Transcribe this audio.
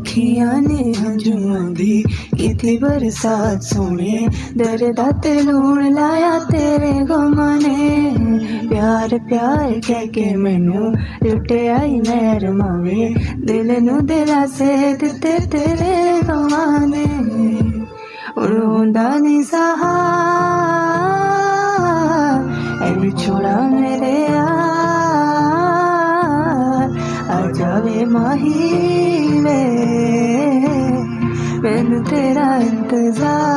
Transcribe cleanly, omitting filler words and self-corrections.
अखियां ने हंझुआं दी कीती बरसात सोने, दर्दा ते लूण लाया तेरे गमां ने। प्यार प्यार कह के मैनू लुटे आई नैर मावे, दिल नू दिलासे दिते तेरे गमां ने। हुण होंदा नहीं सहा ऐ विछोड़ा मेरे यार, आ जावे माही वे मैनू तेरा इंतजार।